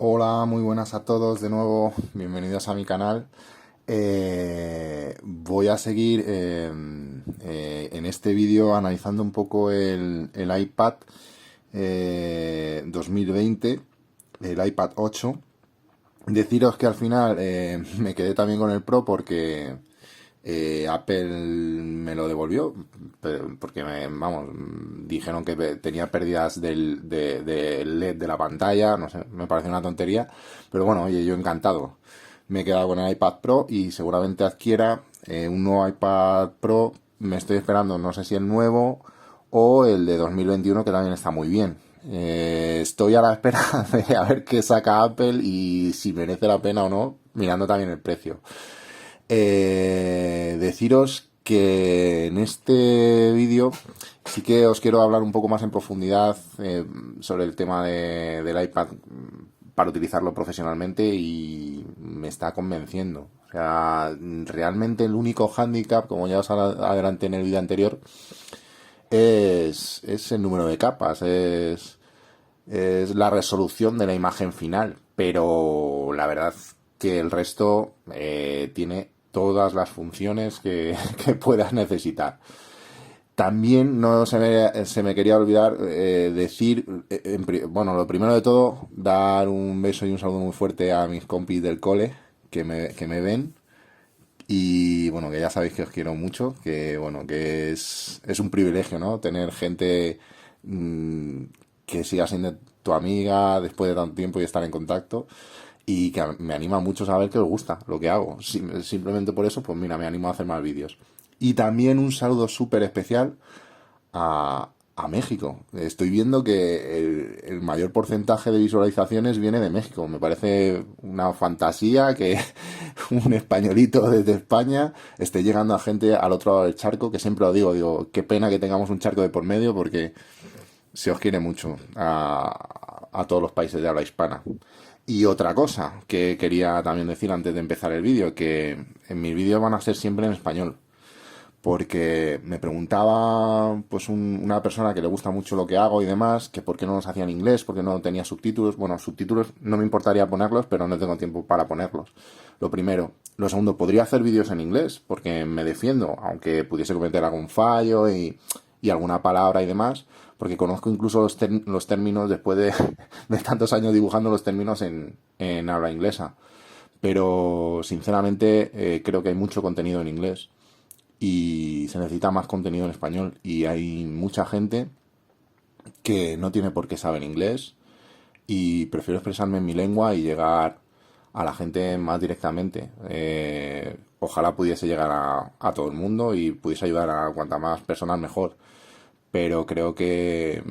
Hola, muy buenas a todos de nuevo, bienvenidos a mi canal. Voy a seguir en este vídeo analizando un poco el iPad 2020, el iPad 8. Deciros que al final me quedé también con el Pro porque Apple me lo devolvió, porque vamos, dijeron que tenía pérdidas del LED de la pantalla, no sé, me parece una tontería, pero bueno, oye, yo encantado. Me he quedado con el iPad Pro y seguramente adquiera un nuevo iPad Pro. Me estoy esperando, no sé si el nuevo o el de 2021, que también está muy bien. Estoy a la espera de a ver qué saca Apple y si merece la pena o no, mirando también el precio. Deciros que en este vídeo sí que os quiero hablar un poco más en profundidad sobre el tema del iPad para utilizarlo profesionalmente y me está convenciendo. O sea, realmente el único hándicap, como ya os adelanté en el vídeo anterior, es el número de capas, es la resolución de la imagen final, pero la verdad que el resto tiene todas las funciones que puedas necesitar. También no se me quería olvidar decir, bueno, lo primero de todo, dar un beso y un saludo muy fuerte a mis compis del cole que me ven. Y bueno, que ya sabéis que os quiero mucho, que bueno, que es un privilegio, ¿no? Tener gente mmm, que siga siendo tu amiga después de tanto tiempo y estar en contacto. Y que me anima mucho saber que os gusta lo que hago. Simplemente por eso, pues mira, me animo a hacer más vídeos. Y también un saludo súper especial a México. Estoy viendo que el mayor porcentaje de visualizaciones viene de México. Me parece una fantasía que un españolito desde España esté llegando a gente al otro lado del charco, que siempre lo digo, qué pena que tengamos un charco de por medio porque se os quiere mucho a todos los países de habla hispana. Y otra cosa que quería también decir antes de empezar el vídeo, que en mis vídeos van a ser siempre en español porque me preguntaba pues una persona que le gusta mucho lo que hago y demás, que por qué no los hacía en inglés, porque no tenía subtítulos. Bueno, subtítulos no me importaría ponerlos, pero no tengo tiempo para ponerlos. Lo primero. Lo segundo, podría hacer vídeos en inglés, porque me defiendo, aunque pudiese cometer algún fallo y alguna palabra y demás, porque conozco incluso los términos después de tantos años dibujando los términos en habla inglesa. Pero sinceramente creo que hay mucho contenido en inglés y se necesita más contenido en español y hay mucha gente que no tiene por qué saber inglés y prefiero expresarme en mi lengua y llegar a la gente más directamente. Ojalá pudiese llegar a todo el mundo y pudiese ayudar a cuanta más personas mejor, pero creo que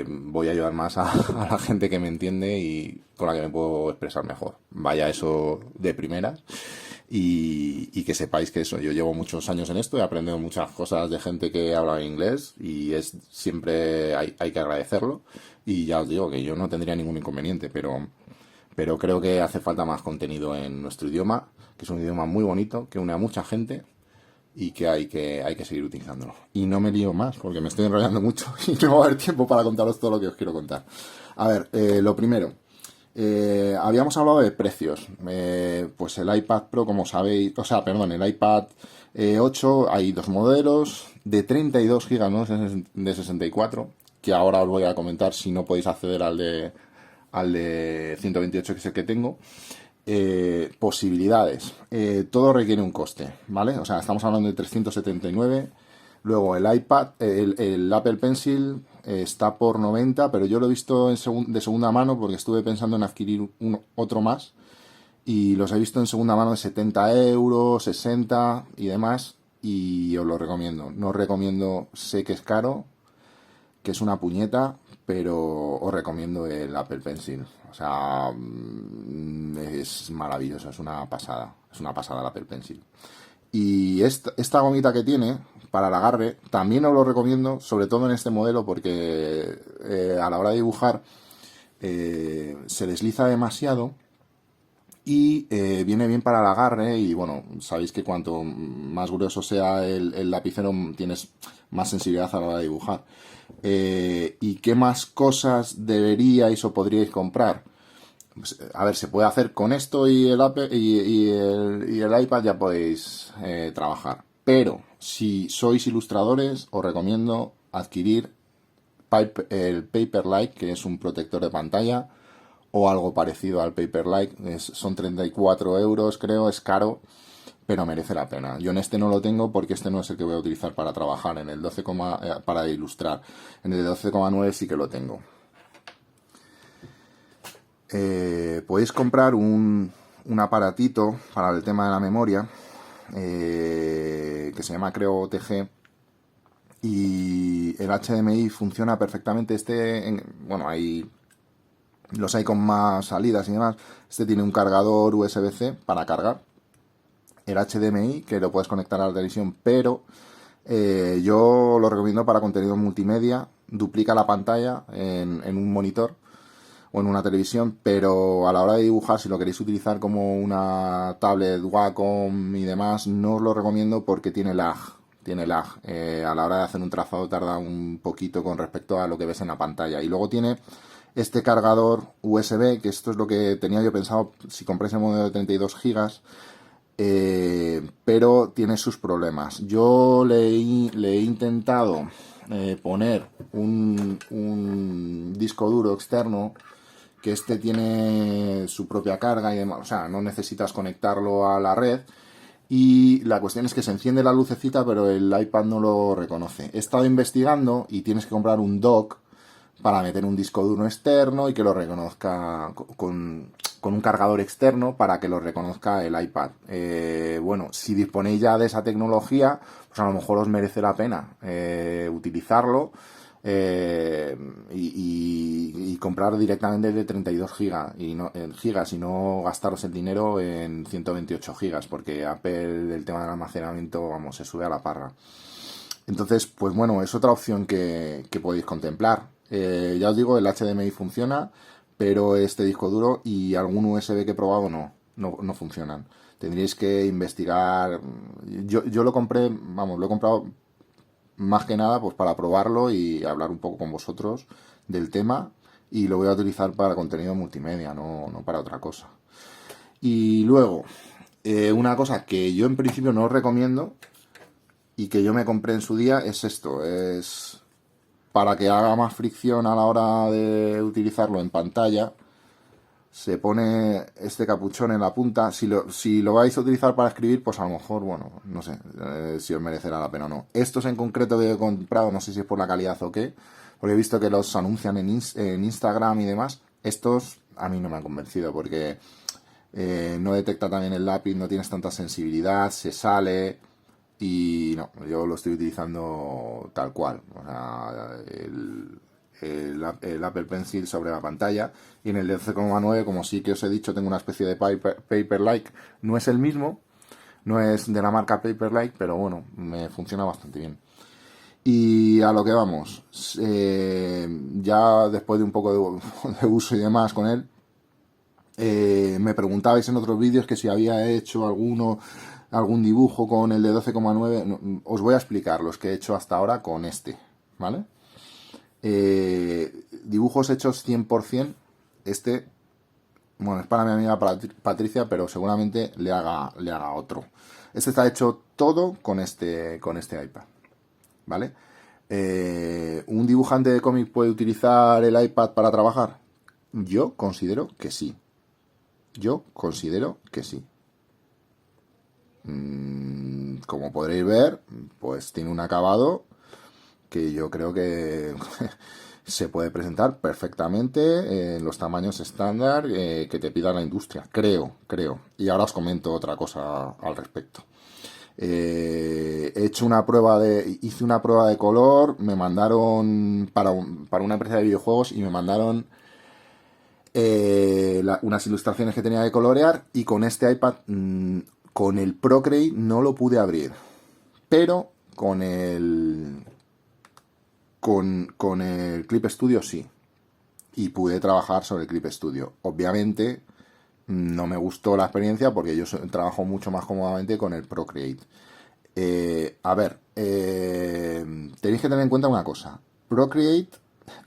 voy a ayudar más a la gente que me entiende y con la que me puedo expresar mejor. Vaya eso de primeras. Y que sepáis que eso, yo llevo muchos años en esto, he aprendido muchas cosas de gente que habla inglés y es siempre hay que agradecerlo. Y ya os digo que yo no tendría ningún inconveniente, pero creo que hace falta más contenido en nuestro idioma, que es un idioma muy bonito, que une a mucha gente y que hay que seguir utilizándolo. Y no me lío más, porque me estoy enrollando mucho y no va a haber tiempo para contaros todo lo que os quiero contar. A ver, lo primero, habíamos hablado de precios. Pues el iPad Pro, como sabéis, o sea, perdón, el iPad 8, hay dos modelos de 32 GB, ¿no? De 64, que ahora os voy a comentar si no podéis acceder al de 128, que es el que tengo. Posibilidades. Todo requiere un coste, ¿vale? O sea, estamos hablando de 379. Luego el iPad, el Apple Pencil está por 90, pero yo lo he visto de segunda mano porque estuve pensando en adquirir otro más y los he visto en segunda mano de 70 euros, 60 y demás y os lo recomiendo. No os recomiendo, sé que es caro, que es una puñeta, pero os recomiendo el Apple Pencil. O sea, es maravilloso, es una pasada el Apple Pencil. Y esta gomita que tiene para el agarre, también os lo recomiendo, sobre todo en este modelo, porque a la hora de dibujar se desliza demasiado y viene bien para el agarre. Y bueno, sabéis que cuanto más grueso sea el lapicero, tienes más sensibilidad a la hora de dibujar. ¿Y qué más cosas deberíais o podríais comprar? Pues, a ver, se puede hacer con esto y el iPad ya podéis trabajar. Pero si sois ilustradores, os recomiendo adquirir el Paperlike, que es un protector de pantalla, o algo parecido al Paperlike. Son 34 euros, creo, es caro, pero merece la pena. Yo en este no lo tengo porque este no es el que voy a utilizar para trabajar. En el 12, para ilustrar. En el 12,9 sí que lo tengo. Podéis comprar un aparatito para el tema de la memoria que se llama, creo, OTG, y el HDMI funciona perfectamente. Bueno, los hay con más salidas y demás. Este tiene un cargador USB-C para cargar el HDMI, que lo puedes conectar a la televisión, pero yo lo recomiendo para contenido multimedia. Duplica la pantalla en un monitor o en una televisión, pero a la hora de dibujar, si lo queréis utilizar como una tablet Wacom y demás, no os lo recomiendo porque tiene lag. Tiene lag. A la hora de hacer un trazado tarda un poquito con respecto a lo que ves en la pantalla. Y luego tiene este cargador USB, que esto es lo que tenía yo pensado si compráis el modelo de 32 gigas, pero tiene sus problemas. Yo le he intentado poner un disco duro externo, que este tiene su propia carga y demás, o sea, no necesitas conectarlo a la red. Y la cuestión es que se enciende la lucecita, pero el iPad no lo reconoce. He estado investigando y tienes que comprar un dock para meter un disco duro externo y que lo reconozca con un cargador externo para que lo reconozca el iPad. Bueno, si disponéis ya de esa tecnología, pues a lo mejor os merece la pena utilizarlo. Y comprar directamente de 32 gigas y no gastaros el dinero en 128 gigas, porque Apple, el tema del almacenamiento, vamos, se sube a la parra. Entonces, pues bueno, es otra opción que podéis contemplar. Ya os digo, el HDMI funciona, pero este disco duro y algún USB que he probado no funcionan. Tendréis que investigar. Yo lo compré, vamos, lo he comprado más que nada pues para probarlo y hablar un poco con vosotros del tema, y lo voy a utilizar para contenido multimedia, no para otra cosa. Y luego, una cosa que yo en principio no os recomiendo y que yo me compré en su día es esto, es para que haga más fricción a la hora de utilizarlo en pantalla. Se pone este capuchón en la punta. Si lo vais a utilizar para escribir, pues a lo mejor, bueno, no sé si os merecerá la pena o no. Estos en concreto que he comprado, no sé si es por la calidad o qué, porque he visto que los anuncian en Instagram y demás. Estos a mí no me han convencido porque no detecta también el lápiz, no tienes tanta sensibilidad, se sale. Y no, yo lo estoy utilizando tal cual. O sea, el Apple Pencil sobre la pantalla, y en el 12,9, como sí que os he dicho, tengo una especie de Paperlike. No es el mismo, no es de la marca Paperlike, pero bueno, me funciona bastante bien. Y a lo que vamos, ya después de un poco de uso y demás con él, me preguntabais en otros vídeos que si había hecho algún dibujo con el de 12,9. No, os voy a explicar los que he hecho hasta ahora con este, ¿vale? Dibujos hechos 100%. Este, bueno, es para mi amiga Patricia, pero seguramente le haga otro. Este está hecho todo con este iPad, ¿vale? ¿Un dibujante de cómic puede utilizar el iPad para trabajar? Yo considero que sí. Como podréis ver, pues tiene un acabado que yo creo que se puede presentar perfectamente en los tamaños estándar que te pida la industria, creo. Y ahora os comento otra cosa al respecto. Hice una prueba de color, me mandaron para una empresa de videojuegos, y me mandaron unas ilustraciones que tenía que colorear, y con este iPad, con el Procreate no lo pude abrir, pero con el Clip Studio sí, y pude trabajar sobre el Clip Studio. Obviamente no me gustó la experiencia porque yo trabajo mucho más cómodamente con el Procreate. A ver, tenéis que tener en cuenta una cosa. Procreate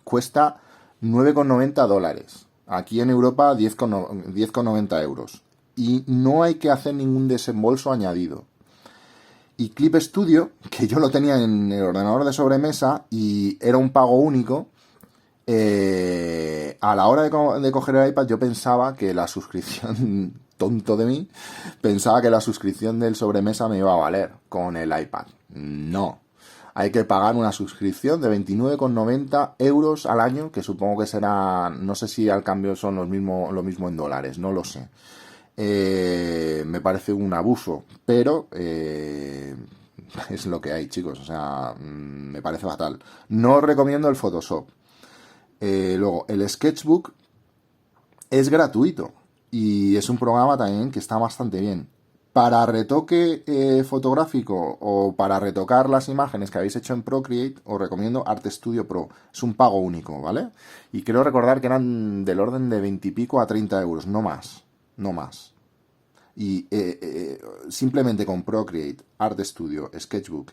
cuesta $9,90. Aquí en Europa 10,90 euros. Y no hay que hacer ningún desembolso añadido. Y Clip Studio, que yo lo tenía en el ordenador de sobremesa y era un pago único, a la hora de coger el iPad yo pensaba que la suscripción, tonto de mí, pensaba que la suscripción del sobremesa me iba a valer con el iPad. No. Hay que pagar una suscripción de 29,90 euros al año, que supongo que será, no sé si al cambio son lo mismo en dólares, no lo sé. Me parece un abuso, pero es lo que hay, chicos. O sea, me parece fatal. No os recomiendo el Photoshop. Luego, el Sketchbook es gratuito y es un programa también que está bastante bien. Para retoque fotográfico o para retocar las imágenes que habéis hecho en Procreate, os recomiendo Art Studio Pro. Es un pago único, ¿vale? Y creo recordar que eran del orden de 20 y pico a 30 euros, no más. No más. Y simplemente con Procreate, Art Studio, Sketchbook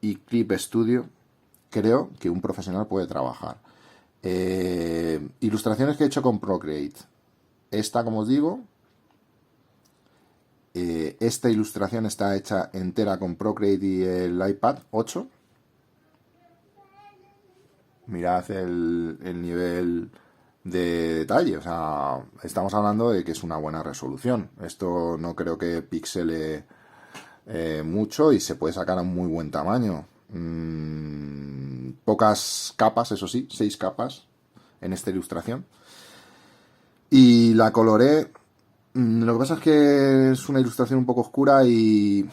y Clip Studio, creo que un profesional puede trabajar. Ilustraciones que he hecho con Procreate. Esta, como os digo, esta ilustración está hecha entera con Procreate y el iPad 8. Mirad el nivel de detalle. O sea, estamos hablando de que es una buena resolución. Esto no creo que pixele mucho y se puede sacar a un muy buen tamaño. Pocas capas, eso sí, 6 capas en esta ilustración. Y la coloré. Lo que pasa es que es una ilustración un poco oscura y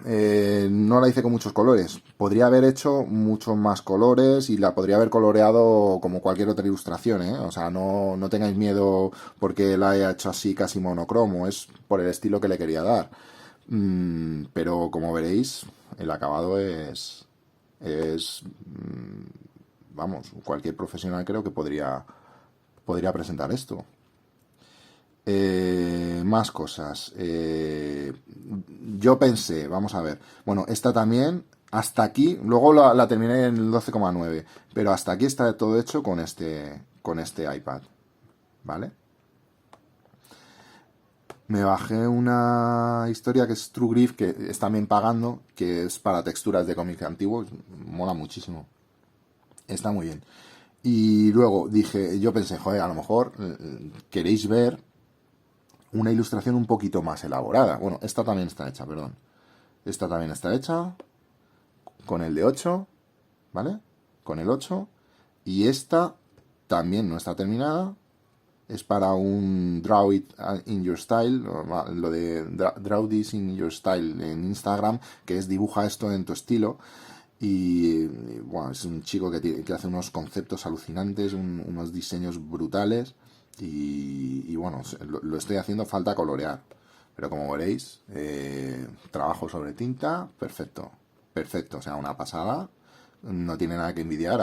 no la hice con muchos colores. Podría haber hecho muchos más colores y la podría haber coloreado como cualquier otra ilustración, ¿eh? O sea, no tengáis miedo porque la he hecho así casi monocromo. Es por el estilo que le quería dar. Pero como veréis, el acabado vamos, cualquier profesional creo que podría presentar esto. Más cosas. Yo pensé, vamos a ver. Bueno, esta también, hasta aquí, luego la terminé en el 12,9, pero hasta aquí está todo hecho con este iPad, ¿vale? Me bajé una historia que es TrueGriff, que es también pagando, que es para texturas de cómic antiguos, mola muchísimo. Está muy bien. Y luego dije, yo pensé, joder, a lo mejor queréis ver una ilustración un poquito más elaborada. Bueno, esta también está hecha, perdón. Esta también está hecha con el de 8, ¿vale? Con el 8. Y esta también no está terminada. Es para un Draw It in Your Style, lo de Draw This in Your Style en Instagram, que es dibuja esto en tu estilo. Y bueno, es un chico que hace unos conceptos alucinantes, unos diseños brutales. Y bueno, lo estoy haciendo, falta colorear. Pero como veréis, trabajo sobre tinta, perfecto. Perfecto, o sea, una pasada. No tiene nada que envidiar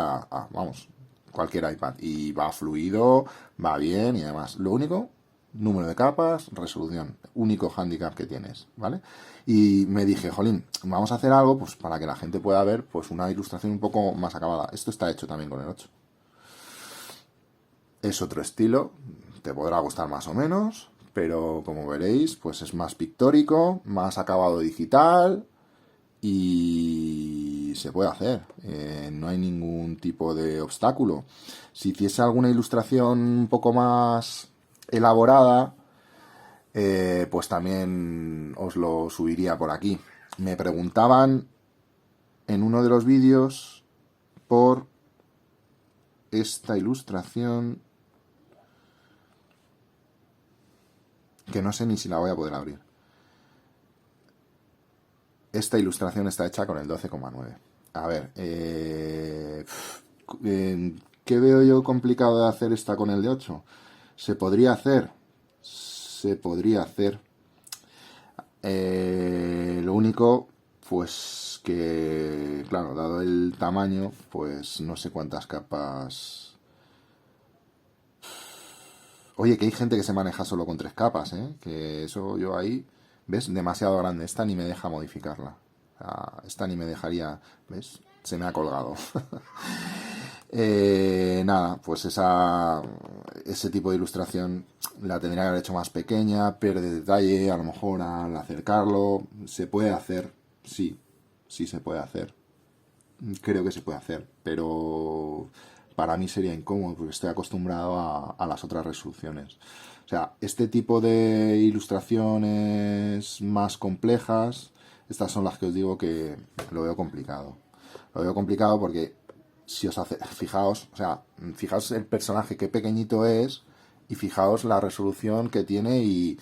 vamos, cualquier iPad. Y va fluido, va bien y demás. Lo único, número de capas, resolución. Único handicap que tienes, ¿vale? Y me dije, jolín, vamos a hacer algo pues para que la gente pueda ver pues una ilustración un poco más acabada. Esto está hecho también con el 8. Es otro estilo, te podrá gustar más o menos, pero como veréis, pues es más pictórico, más acabado digital y se puede hacer. No hay ningún tipo de obstáculo. Si hiciese alguna ilustración un poco más elaborada, pues también os lo subiría por aquí. Me preguntaban en uno de los vídeos por esta ilustración, que no sé ni si la voy a poder abrir. Esta ilustración está hecha con el 12,9. A ver, ¿qué veo yo complicado de hacer esta con el de 8? Se podría hacer. Lo único, pues que, claro, dado el tamaño, pues no sé cuántas capas. Oye, que hay gente que se maneja solo con 3 capas, ¿eh? Que eso yo ahí, ¿ves? Demasiado grande. Esta ni me deja modificarla. Esta ni me dejaría, ¿ves? Se me ha colgado. Nada, pues ese tipo de ilustración la tendría que haber hecho más pequeña, pierde detalle, a lo mejor al acercarlo. Se puede hacer, sí, sí se puede hacer. Creo que se puede hacer, pero para mí sería incómodo porque estoy acostumbrado a las otras resoluciones. O sea, este tipo de ilustraciones más complejas, estas son las que os digo que lo veo complicado. Lo veo complicado porque si os hace, fijaos, o sea, fijaos el personaje qué pequeñito es y fijaos la resolución que tiene y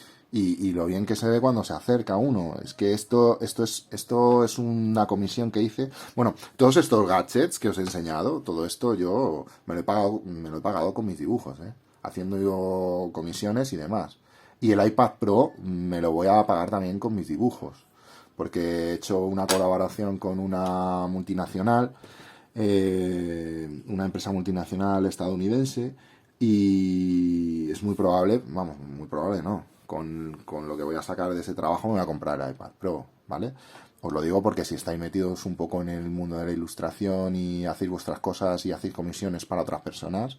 lo bien que se ve cuando se acerca uno. Es que esto es una comisión que hice. Bueno, todos estos gadgets que os he enseñado, todo esto yo me lo he pagado con mis dibujos, ¿eh? Haciendo yo comisiones y demás. Y el iPad Pro me lo voy a pagar también con mis dibujos. Porque he hecho una colaboración con una empresa multinacional estadounidense, y es muy probable, vamos, muy probable no, con lo que voy a sacar de ese trabajo me voy a comprar el iPad Pro, ¿vale? Os lo digo porque si estáis metidos un poco en el mundo de la ilustración y hacéis vuestras cosas y hacéis comisiones para otras personas,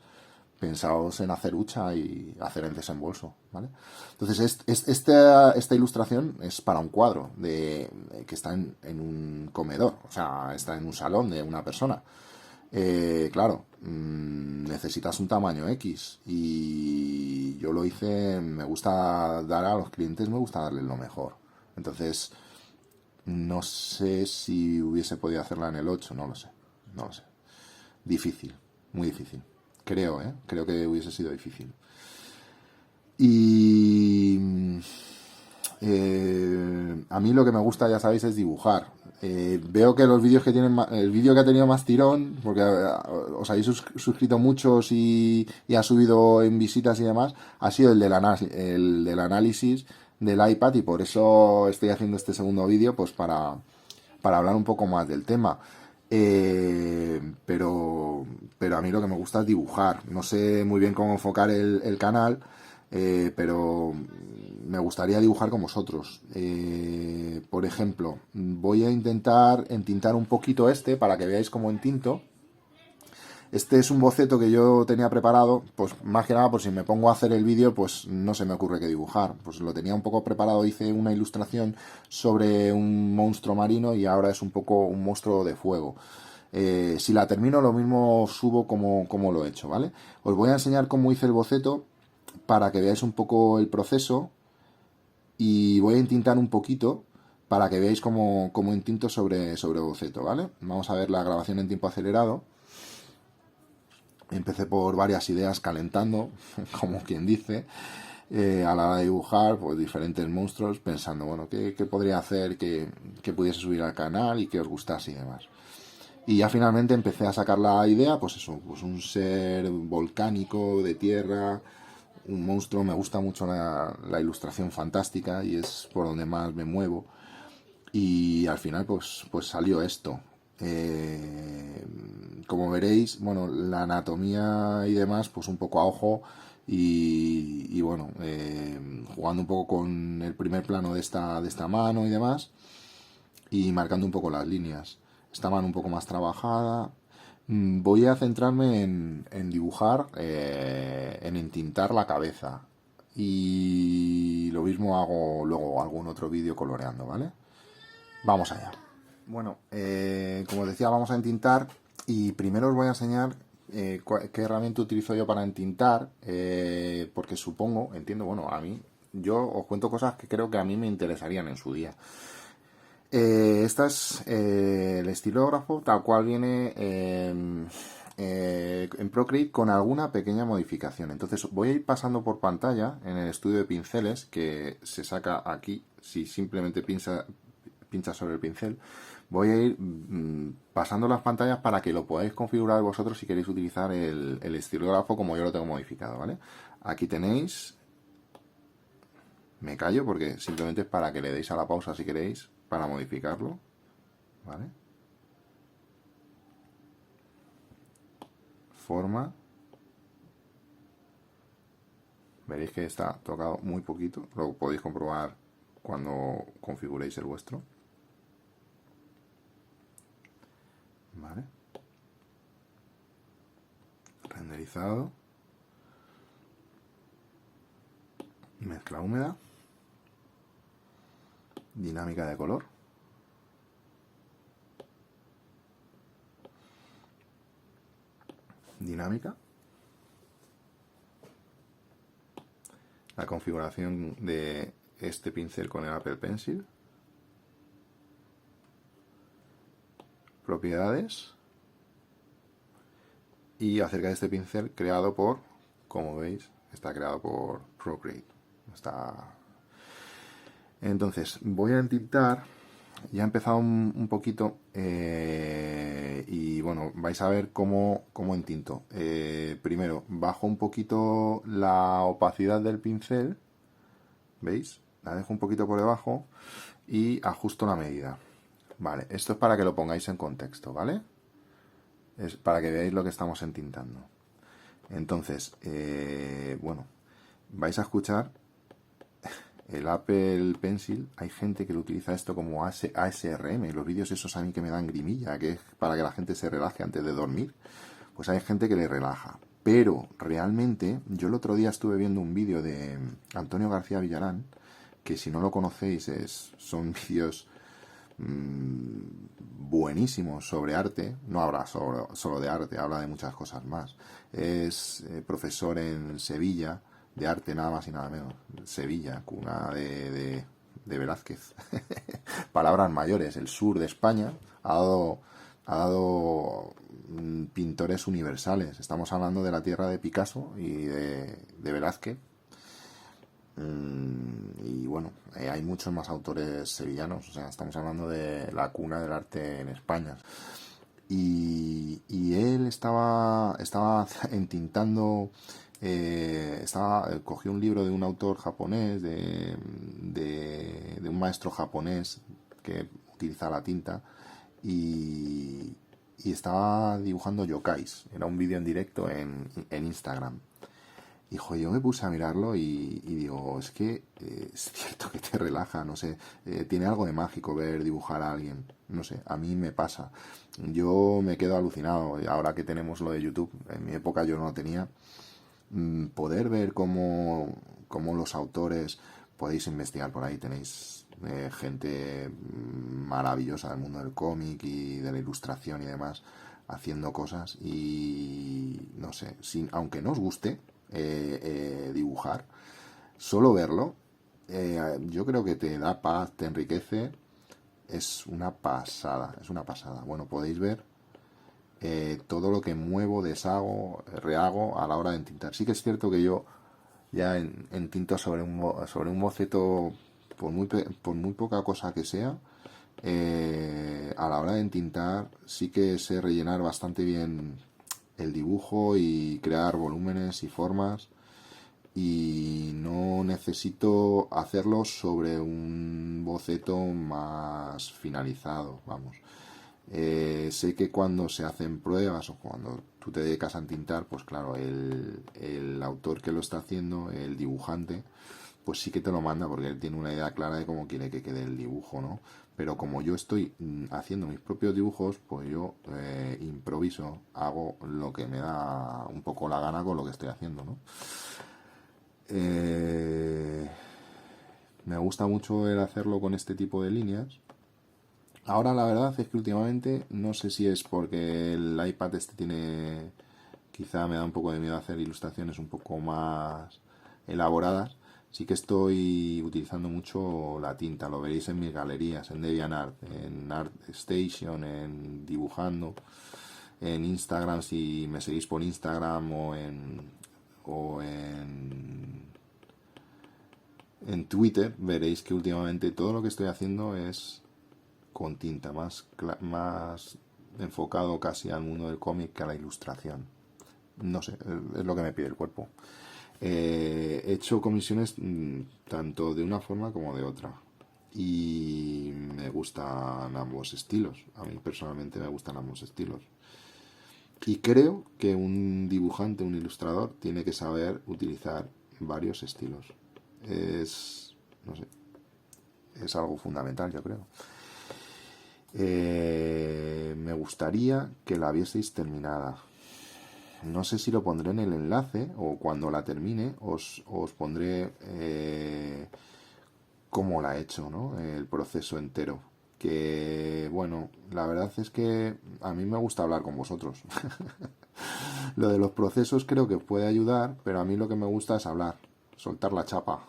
pensaos en hacer hucha y hacer el desembolso, ¿vale? Entonces, esta ilustración es para un cuadro que está en un comedor, o sea, está en un salón de una persona. Claro, necesitas un tamaño X y yo lo hice, me gusta dar a los clientes, me gusta darles lo mejor. Entonces, no sé si hubiese podido hacerla en el 8, no lo sé, no lo sé. Difícil, muy difícil. Creo, ¿eh? Creo que hubiese sido difícil. Y a mí lo que me gusta, ya sabéis, es dibujar. Veo que los vídeos que tienen el vídeo que ha tenido más tirón, porque os habéis suscrito muchos y ha subido en visitas y demás, ha sido el del análisis del iPad, y por eso estoy haciendo este segundo vídeo, pues para hablar un poco más del tema. Pero a mí lo que me gusta es dibujar. No sé muy bien cómo enfocar el canal, pero me gustaría dibujar con vosotros. Por ejemplo, voy a intentar entintar un poquito para que veáis cómo entinto. Este es un boceto que yo tenía preparado, pues más que nada por si me pongo a hacer el vídeo, pues no se me ocurre qué dibujar. Pues lo tenía un poco preparado, hice una ilustración sobre un monstruo marino y ahora es un poco un monstruo de fuego. Si la termino, lo mismo subo como lo he hecho, ¿vale? Os voy a enseñar cómo hice el boceto para que veáis un poco el proceso, y voy a entintar un poquito para que veáis cómo entinto sobre boceto, ¿vale? Vamos a ver la grabación en tiempo acelerado. Empecé por varias ideas calentando, como quien dice, a la hora de dibujar, pues diferentes monstruos, pensando, bueno, ¿qué podría hacer que pudiese subir al canal y que os gustase y demás? Y ya finalmente empecé a sacar la idea, pues eso, pues un ser volcánico, de tierra, un monstruo. Me gusta mucho la ilustración fantástica y es por donde más me muevo. Y al final pues salió esto. Como veréis, bueno, la anatomía y demás, pues un poco a ojo, y bueno, jugando un poco con el primer plano de esta mano y demás, y marcando un poco las líneas. Esta mano un poco más trabajada. Voy a centrarme en dibujar, en entintar la cabeza. Y lo mismo hago luego algún otro vídeo coloreando, ¿vale? Vamos allá. Bueno, como os decía, vamos a entintar, y primero os voy a enseñar qué herramienta utilizo yo para entintar, porque entiendo, bueno, yo os cuento cosas que creo que a mí me interesarían en su día. Esta es el estilógrafo tal cual viene en Procreate, con alguna pequeña modificación. Entonces voy a ir pasando por pantalla en el estudio de pinceles, que se saca aquí si simplemente pincha sobre el pincel. Voy a ir pasando las pantallas para que lo podáis configurar vosotros si queréis utilizar el estilógrafo como yo lo tengo modificado, ¿vale? Aquí tenéis. Me callo porque simplemente es para que le deis a la pausa si queréis, para modificarlo, ¿vale? Forma. Veréis que está tocado muy poquito, lo podéis comprobar cuando configuréis el vuestro, ¿vale? Renderizado. Mezcla húmeda. Dinámica de color. Dinámica. La configuración de este pincel con el Apple Pencil. Propiedades. Y acerca de este pincel creado por, como veis, está creado por Procreate. Entonces, voy a entintar. Ya he empezado un poquito y bueno, vais a ver cómo entinto. Primero, bajo un poquito la opacidad del pincel. ¿Veis? La dejo un poquito por debajo y ajusto la medida. Vale, esto es para que lo pongáis en contexto, ¿vale? Es para que veáis lo que estamos entintando. Entonces, bueno, vais a escuchar el Apple Pencil. Hay gente que lo utiliza esto como ASRM, los vídeos esos a mí que me dan grimilla, que es para que la gente se relaje antes de dormir. Pues hay gente que le relaja. Pero realmente, yo el otro día estuve viendo un vídeo de Antonio García Villarán, que si no lo conocéis son vídeos buenísimos sobre arte. No habla solo de arte, habla de muchas cosas más. Es profesor en Sevilla de arte, nada más y nada menos. Sevilla, cuna de Velázquez. Palabras mayores. El sur de España ha dado pintores universales. Estamos hablando de la tierra de Picasso y de Velázquez. Y bueno, hay muchos más autores sevillanos. O sea, estamos hablando de la cuna del arte en España. Y él estaba entintando. Cogió un libro de un autor japonés, de un maestro japonés que utiliza la tinta, y estaba dibujando yokais. Era un vídeo en directo en Instagram. Y yo me puse a mirarlo y digo, es que es cierto que te relaja, no sé, tiene algo de mágico ver dibujar a alguien, no sé, a mí me pasa. Yo me quedo alucinado, ahora que tenemos lo de YouTube, en mi época yo no lo tenía. Poder ver cómo los autores, podéis investigar por ahí, tenéis gente maravillosa del mundo del cómic y de la ilustración y demás, haciendo cosas, y no sé, aunque no os guste dibujar, solo verlo, yo creo que te da paz, te enriquece, es una pasada, es una pasada. Bueno, podéis ver todo lo que muevo, deshago, rehago a la hora de entintar. Sí que es cierto que yo ya entinto sobre un boceto, por muy poca cosa que sea, a la hora de entintar sí que sé rellenar bastante bien el dibujo y crear volúmenes y formas, y no necesito hacerlo sobre un boceto más finalizado, vamos. Sé que cuando se hacen pruebas o cuando tú te dedicas a entintar, pues claro, el autor que lo está haciendo, el dibujante, pues sí que te lo manda porque él tiene una idea clara de cómo quiere que quede el dibujo, ¿no? Pero como yo estoy haciendo mis propios dibujos, pues yo improviso, hago lo que me da un poco la gana con lo que estoy haciendo, ¿no? Me gusta mucho el hacerlo con este tipo de líneas. Ahora la verdad es que últimamente, no sé si es porque el iPad quizá me da un poco de miedo hacer ilustraciones un poco más elaboradas. Sí que estoy utilizando mucho la tinta, lo veréis en mis galerías, en DeviantArt, en ArtStation, en Dibujando, en Instagram, si me seguís por Instagram, en Twitter, veréis que últimamente todo lo que estoy haciendo es con tinta, más enfocado casi al mundo del cómic que a la ilustración. No sé, es lo que me pide el cuerpo. He hecho comisiones tanto de una forma como de otra, y me gustan ambos estilos. A mí personalmente me gustan ambos estilos, y creo que un dibujante, un ilustrador, tiene que saber utilizar varios estilos. No sé, es algo fundamental, yo creo. Me gustaría que la vieseis terminada. no sé si lo pondré en el enlace o cuando la termine os pondré cómo la he hecho, ¿no? El proceso entero. Que, bueno, la verdad es que a mí me gusta hablar con vosotros. Lo de los procesos creo que puede ayudar, pero a mí lo que me gusta es hablar, soltar la chapa.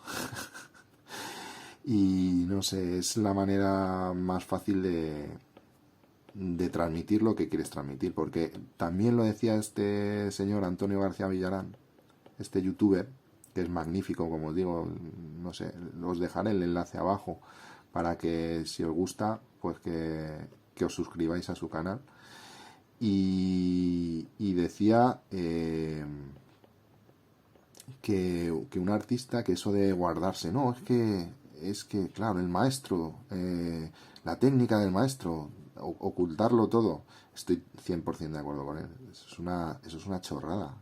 Y no sé, es la manera más fácil de transmitir lo que quieres transmitir, porque también lo decía este señor Antonio García Villarán, este youtuber, que es magnífico, como os digo, no sé, os dejaré el enlace abajo para que si os gusta, pues que os suscribáis a su canal. Y decía que un artista, que eso de guardarse, no, es que claro, el maestro, la técnica del maestro, ocultarlo todo, estoy 100% de acuerdo con él. Eso es una chorrada.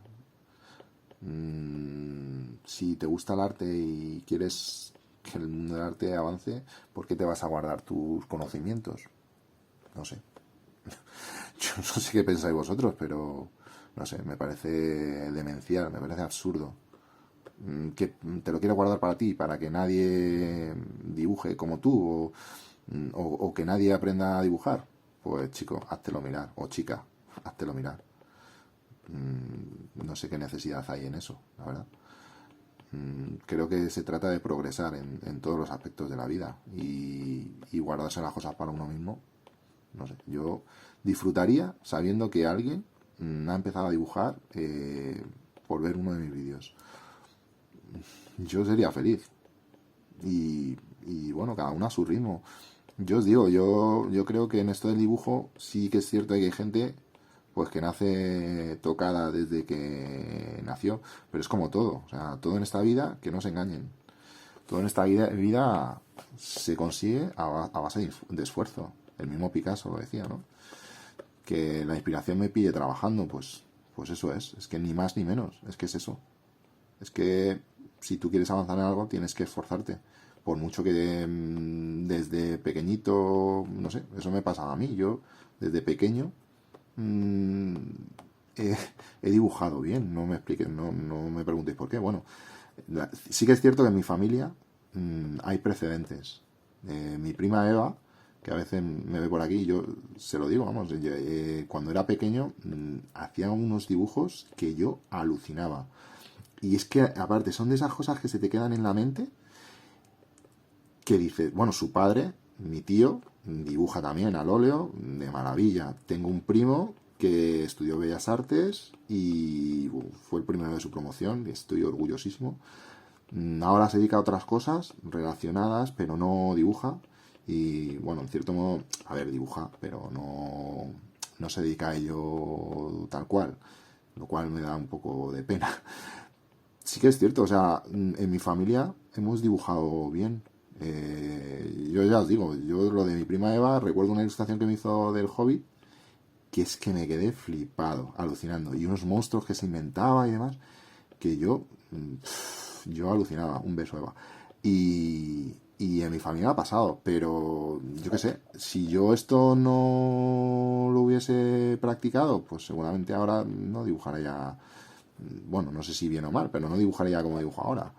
Si te gusta el arte y quieres que el mundo del arte avance, ¿por qué te vas a guardar tus conocimientos? No sé. Yo no sé qué pensáis vosotros, pero no sé, me parece demencial, me parece absurdo. Que te lo quieras guardar para ti, para que nadie dibuje como tú, o que nadie aprenda a dibujar. Pues chico, háztelo mirar, o chica, háztelo mirar. No sé qué necesidad hay en eso, la verdad. Creo que se trata de progresar en todos los aspectos de la vida y guardarse las cosas para uno mismo. No sé, yo disfrutaría sabiendo que alguien ha empezado a dibujar por ver uno de mis vídeos. Yo sería feliz. Y bueno, cada uno a su ritmo. Yo os digo, yo creo que en esto del dibujo sí que es cierto que hay gente pues que nace tocada desde que nació, pero es como todo, o sea, todo en esta vida, que no se engañen, todo en esta vida se consigue a base de esfuerzo. El mismo Picasso lo decía, ¿no? Que la inspiración me pille trabajando, pues eso es que ni más ni menos, es que es eso. Es que si tú quieres avanzar en algo, tienes que esforzarte. Por mucho que desde pequeñito, no sé, eso me pasaba a mí. Yo, desde pequeño, mm, he dibujado bien. No me expliques, no me preguntéis por qué. Bueno, sí que es cierto que en mi familia hay precedentes. Mi prima Eva, que a veces me ve por aquí, y yo se lo digo, vamos, cuando era pequeño hacía unos dibujos que yo alucinaba. Y es que, aparte, son de esas cosas que se te quedan en la mente, que dices, bueno, su padre, mi tío, dibuja también al óleo, de maravilla. Tengo un primo que estudió Bellas Artes y fue el primero de su promoción, y estoy orgullosísimo. Ahora se dedica a otras cosas relacionadas, pero no dibuja. Y bueno, en cierto modo, a ver, dibuja, pero no se dedica a ello tal cual, lo cual me da un poco de pena. Sí que es cierto, o sea, en mi familia hemos dibujado bien. Yo ya os digo, yo lo de mi prima Eva, recuerdo una ilustración que me hizo del Hobbit, que es que me quedé flipado, alucinando. Y unos monstruos que se inventaba y demás, que yo alucinaba. Un beso, Eva. Y en mi familia ha pasado, pero yo qué sé, si yo esto no lo hubiese practicado, pues seguramente ahora no dibujaría, bueno, no sé si bien o mal, pero no dibujaría como dibujo ahora.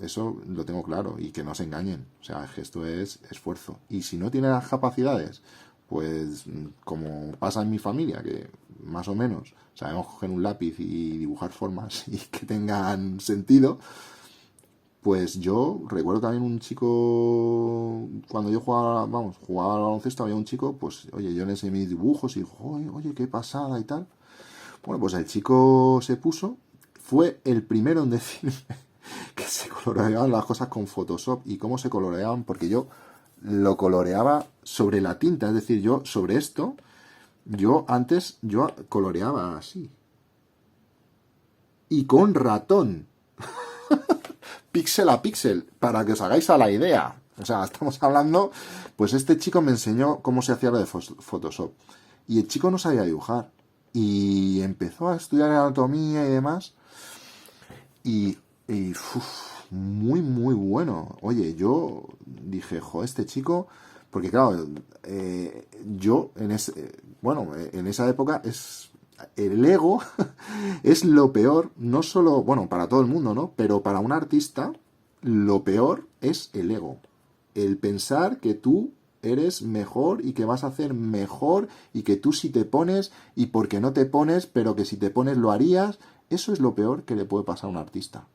Eso lo tengo claro, y que no se engañen, o sea, es que esto es esfuerzo. Y si no tiene las capacidades, pues como pasa en mi familia, que más o menos sabemos coger un lápiz y dibujar formas y que tengan sentido, pues yo recuerdo también un chico, cuando yo jugaba al baloncesto, había un chico, pues oye, yo le enseñé mis dibujos y dijo, oye, qué pasada y tal. Bueno, pues el chico se puso, fue el primero en decirme que se coloreaban las cosas con Photoshop. ¿Y cómo se coloreaban? Porque yo lo coloreaba sobre la tinta, es decir, yo sobre esto, yo coloreaba así. Y con ratón, píxel a píxel, para que os hagáis a la idea. O sea, estamos hablando, pues este chico me enseñó cómo se hacía lo de Photoshop. Y el chico no sabía dibujar. Y empezó a estudiar anatomía y demás. Muy, muy bueno. Oye, yo dije, este chico, porque claro, yo en esa época El ego es lo peor, no solo, bueno, para todo el mundo, ¿no? Pero para un artista, lo peor es el ego. El pensar que tú eres mejor y que vas a hacer mejor y que tú si te pones y porque no te pones, pero que si te pones lo harías, eso es lo peor que le puede pasar a un artista.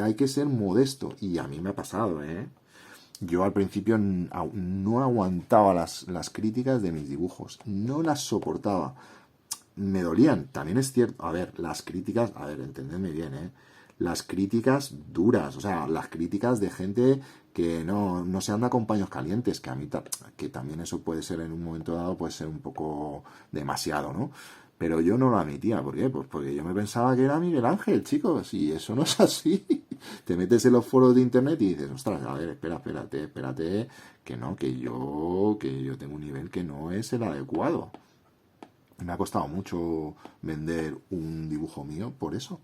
Hay que ser modesto y a mí me ha pasado, ¿eh? Yo al principio no aguantaba las críticas de mis dibujos, no las soportaba, me dolían. También es cierto, a ver, las críticas, a ver, entendedme bien, ¿eh? Las críticas duras, o sea, las críticas de gente que no se anda con paños calientes, que a mí que también eso puede ser en un momento dado, puede ser un poco demasiado, ¿no? Pero yo no lo admitía, ¿por qué? Pues porque yo me pensaba que era Miguel Ángel, chicos, y eso no es así. Te metes en los foros de internet y dices, ostras, a ver, espérate, que yo tengo un nivel que no es el adecuado. Me ha costado mucho vender un dibujo mío por eso.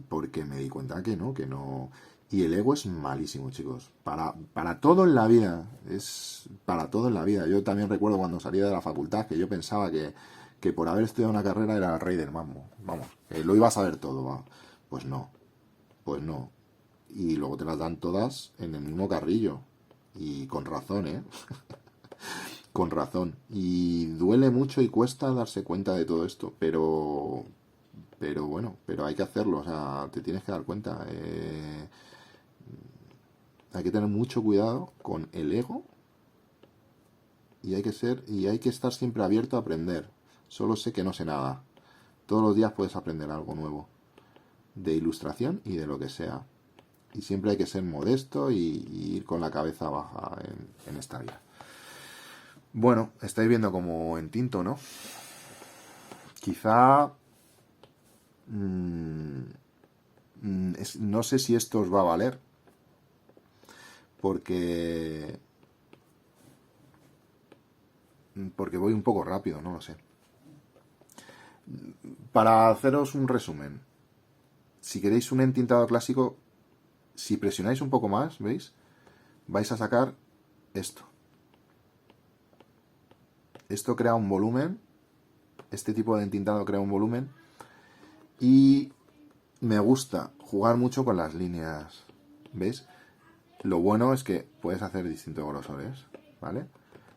Porque me di cuenta que no. Y el ego es malísimo, chicos. Para todo en la vida. Es para todo en la vida. Yo también recuerdo cuando salía de la facultad que yo pensaba que por haber estudiado una carrera era el rey del mambo. Vamos, que lo iba a saber todo, va. Pues no, pues no. Y luego te las dan todas en el mismo carrillo. Y con razón, ¿eh? Con razón. Y duele mucho y cuesta darse cuenta de todo esto, pero bueno, pero hay que hacerlo, o sea, te tienes que dar cuenta. Hay que tener mucho cuidado con el ego y hay que estar siempre abierto a aprender. Solo sé que no sé nada. Todos los días puedes aprender algo nuevo, de ilustración y de lo que sea. Y siempre hay que ser modesto y ir con la cabeza baja en esta vida. Bueno, estáis viendo como en tinto, ¿no? Quizá no sé si esto os va a valer, porque voy un poco rápido, no lo sé. Para haceros un resumen, si queréis un entintado clásico, si presionáis un poco más, ¿veis? Vais a sacar esto. Esto crea un volumen, este tipo de entintado crea un volumen y me gusta jugar mucho con las líneas, ¿veis? Lo bueno es que puedes hacer distintos grosores, ¿vale?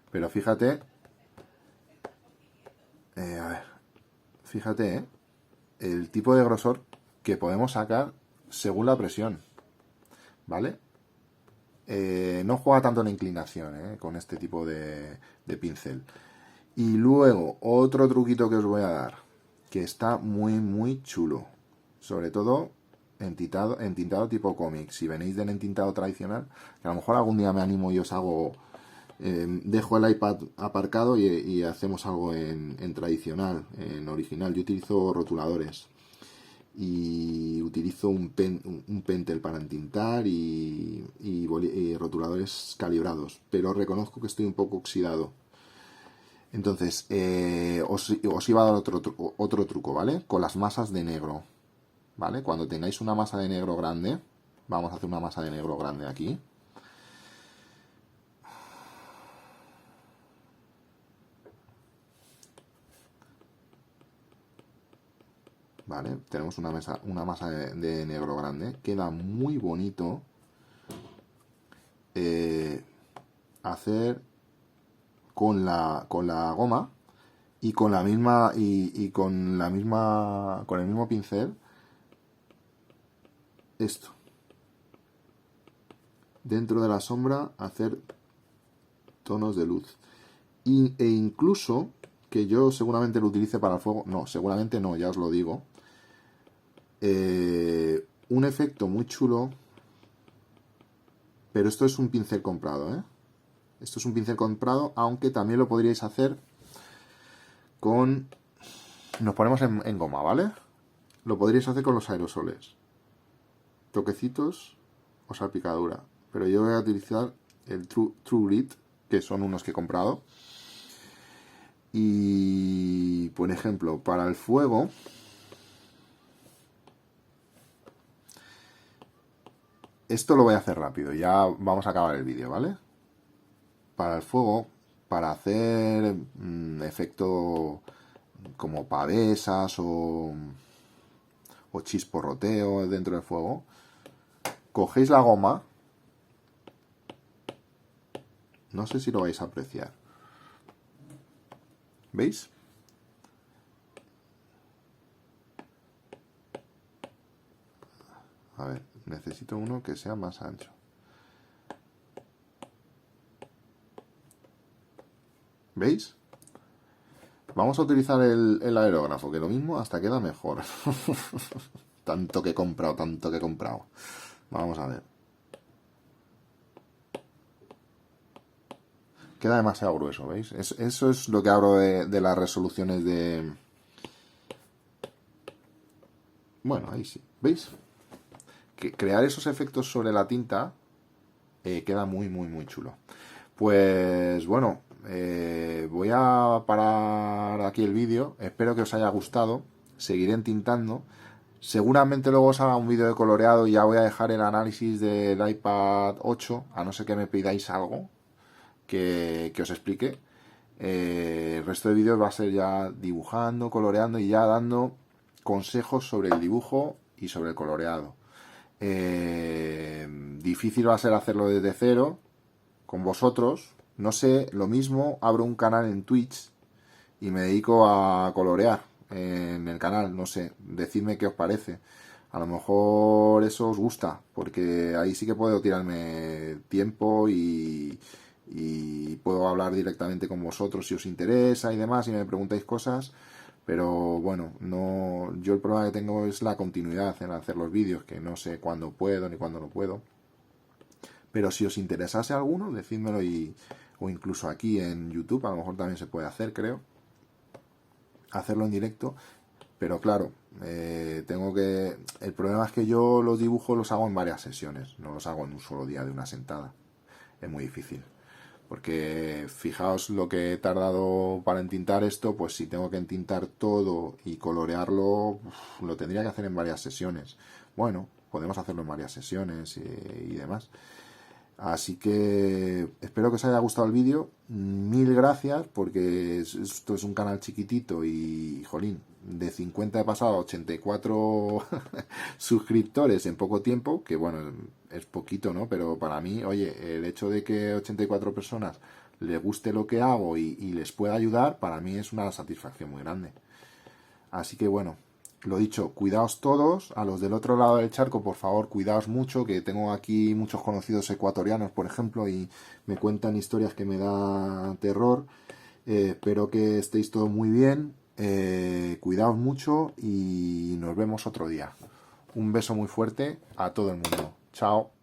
Pero fíjate, a ver, fíjate, el tipo de grosor que podemos sacar según la presión, ¿vale? No juega tanto la inclinación, con este tipo de pincel. Y luego, otro truquito que os voy a dar, que está muy, muy chulo. Sobre todo entintado tipo cómic. Si venís del entintado tradicional, que a lo mejor algún día me animo y os hago... dejo el iPad aparcado y hacemos algo en tradicional, en original. Yo utilizo rotuladores y utilizo un pentel para entintar y rotuladores calibrados, pero reconozco que estoy un poco oxidado. Entonces, os iba a dar otro truco, ¿vale? Con las masas de negro, ¿vale? Cuando tengáis una masa de negro grande, vamos a hacer una masa de negro grande aquí. ¿Vale? Tenemos una masa de negro grande. Queda muy bonito hacer con la goma y con la misma con el mismo pincel esto. Dentro de la sombra hacer tonos de luz. E incluso, que yo seguramente lo utilice para el fuego, no, seguramente no, ya os lo digo. Un efecto muy chulo, pero esto es un pincel comprado, ¿eh? Esto es un pincel comprado, aunque también lo podríais hacer con... Nos ponemos en goma, ¿vale? Lo podríais hacer con los aerosoles. Toquecitos o salpicadura. Pero yo voy a utilizar el True Grit, que son unos que he comprado. Y, por ejemplo, para el fuego... Esto lo voy a hacer rápido, ya vamos a acabar el vídeo, ¿vale? Para el fuego para hacer efecto como pavesas o chisporroteo dentro del fuego, cogéis la goma, no sé si lo vais a apreciar, ¿veis? A ver, necesito uno que sea más ancho. ¿Veis? Vamos a utilizar el aerógrafo, que lo mismo hasta queda mejor. Tanto que he comprado, tanto que he comprado. Vamos a ver. Queda demasiado grueso, ¿veis? Eso es lo que hablo de las resoluciones de... Bueno, ahí sí. ¿Veis? Que crear esos efectos sobre la tinta queda muy, muy, muy chulo. Pues bueno, voy a parar aquí el vídeo. Espero que os haya gustado. Seguiré entintando. Seguramente luego os haga un vídeo de coloreado y ya voy a dejar el análisis del iPad 8, a no ser que me pidáis algo que os explique. El resto de vídeos va a ser ya dibujando, coloreando y ya dando consejos sobre el dibujo y sobre el coloreado. Difícil va a ser hacerlo desde cero con vosotros. No sé, lo mismo, abro un canal en Twitch y me dedico a colorear en el canal, no sé, decidme qué os parece. A lo mejor eso os gusta, porque ahí sí que puedo tirarme tiempo y puedo hablar directamente con vosotros si os interesa y demás, y me preguntáis cosas. Pero bueno, no, yo el problema que tengo es la continuidad en hacer los vídeos, que no sé cuándo puedo ni cuándo no puedo. Pero si os interesase alguno, decídmelo o incluso aquí en YouTube, a lo mejor también se puede hacer, creo. Hacerlo en directo. Pero claro, tengo que... El problema es que yo los dibujos los hago en varias sesiones, no los hago en un solo día de una sentada. Es muy difícil. Porque fijaos lo que he tardado para entintar esto, pues si tengo que entintar todo y colorearlo, lo tendría que hacer en varias sesiones. Bueno, podemos hacerlo en varias sesiones y demás. Así que espero que os haya gustado el vídeo. Mil gracias, porque esto es un canal chiquitito y, jolín, de 50 he pasado a 84 suscriptores en poco tiempo, que bueno, es poquito, ¿no? Pero para mí, oye, el hecho de que 84 personas les guste lo que hago y les pueda ayudar, para mí es una satisfacción muy grande. Así que bueno, lo dicho, cuidaos todos. A los del otro lado del charco, por favor, cuidaos mucho, que tengo aquí muchos conocidos ecuatorianos, por ejemplo, y me cuentan historias que me dan terror. Espero que estéis todos muy bien. Cuidaos mucho y nos vemos otro día. Un beso muy fuerte a todo el mundo. Chao.